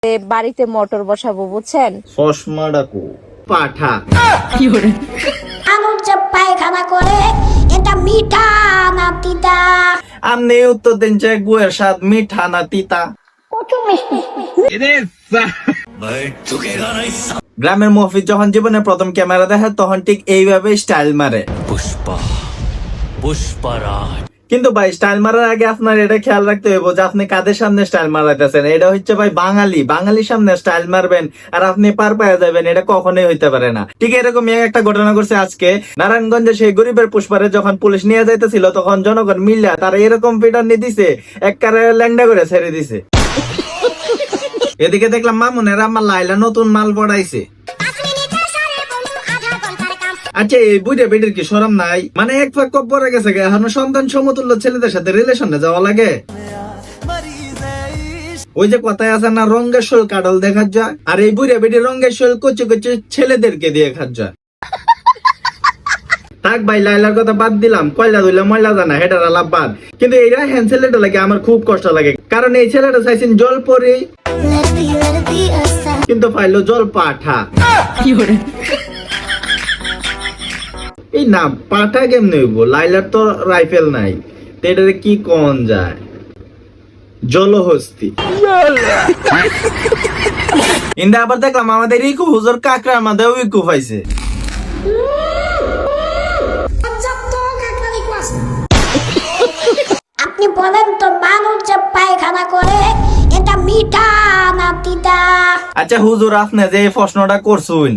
বাড়িতে মোটর বসাবো বুঝছেন। চশমা ডাকু পাঠা মানুষ যে পায়খানা করে এটা মিঠা না তিতা? আপনি উত্তর দিন যে গুয়ের স্বাদ মিঠা না তিতা। প্রচুর মিষ্টি। গ্রামের মফিজ যখন জীবনে প্রথম ক্যামেরা দেখে তখন ঠিক এইভাবে স্টাইল মারে। পুষ্পরাজ কিন্তু ভাই স্টাইল মারার আগে আপনার এটা খেয়াল রাখতে হইব যে আপনি কাদের সামনে স্টাইল মারাইতেছেন। এটা হচ্ছে ভাই বাঙালির সামনে স্টাইল মারবেন আর আপনি পার পায়ে যাবেন, এটা কখনোই হইতে পারে না। ঠিক এরকম একটা ঘটনা করছে আজকে নারায়ণগঞ্জে। সেই গরিবের পুষ্পারে যখন পুলিশ নিয়ে যাইতেছিল তখন জনগণ মিল্লা তারা এরকম পিটানি দিছে, একবারে ল্যাংডা করে ছেড়ে দিছে। এদিকে দেখলাম মামুনের আমার লাইলা নতুন মাল পড়াইছে। আচ্ছা এই বুঝে বেটির কি শরম নাই? মানে এক ফাঁক পরে গেছে এখন সন্তান সমতুল্য ছেলেদের সাথে রিলেশনে যাওয়া লাগে। ওই যে কথায় আছে না, রঙের শোল কাডল দেখার যায়, আর এই বুড়ে বেটির রঙের শোল কচি কচি ছেলেদেরকে দিয়ে খার যায়। থাক ভাই লাইলার কথা বাদ দিলাম, কয়লা ধুইলা ময়লা জানা হেটার আলাপ বাদ। কিন্তু এই রায়হান ছেলেটা লাগে আমার খুব কষ্ট লাগে, কারণ এই ছেলেটা চাইছেন জল পরে কিন্তু পাইলো জল পাঠা। এই না পাঠা কেমনে হইব? লাইলার তো রাইফেল নাই, তো এটারে কি কোন যায়? জলহস্তি। ইন্দা আবার দেখলাম আমাদের ইকু হুজুর কাকরা আমাদের ইকু পাইছে। আপনি বলেন তো মানুষ যে পায়খানা করে এটা মিঠা না তিতা? আচ্ছা হুজুর আপনি যে এই প্রশ্নটা করছুন,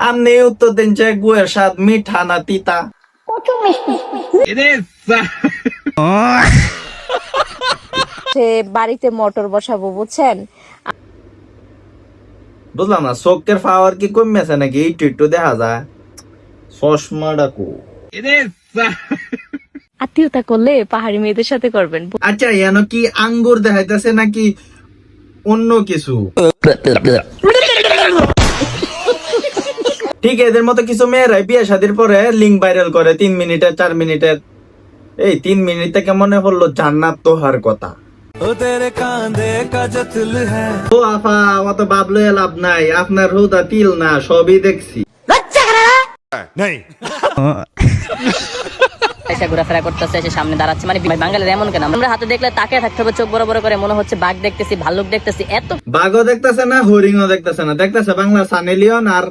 আপনি উত্তর দিন যে গুয়ের স্বাদ মিঠা না তিতা? প্রচুর মিষ্টি। বাড়িতে মোটর বসাবো বুঝছেন। বুঝলাম না, চোখের পাওয়ার কি কমেছে নাকি? একটু একটু দেখা যায়। চশমা ডাকু আত্মীয়তা করলে পাহাড়ি মেয়েদের সাথে করবেন। আচ্ছা এন কি আঙ্গুর দেখাইতেছে নাকি অন্য কিছু? ঠিক এদের মতো কিছু মেয়েরাই বিয়ে শাদীর পরে লিঙ্ক ভাইরাল করে 3 মিনিটের 4 মিনিটের। এই 3 মিনিট থেকে মনে পড়লো জান্নাত তো হওয়ার কথা। ও আফা অত ভাবলে লাভ নাই, আপনার হুদা তিল না সবই দেখছি। এসে ঘোরাফেরা করতেছে, এসে সামনে দাঁড়াচ্ছে, মানে বাঙালির এমন কেন? আমরা হাতে দেখলে তাকে থাকতে হবে, চোখ বড় বড় করে, মনে হচ্ছে বাঘ দেখতেছি, ভাল্লুক দেখতেছি। এত বাঘও দেখতেছে না, হরিণও দেখতেছে না, দেখতেছে বাংলা সানি লিওন। আর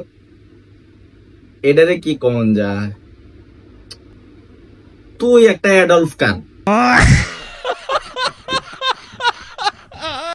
এটারে কি কমন যায়? তুই একটা অ্যাডলফ কান।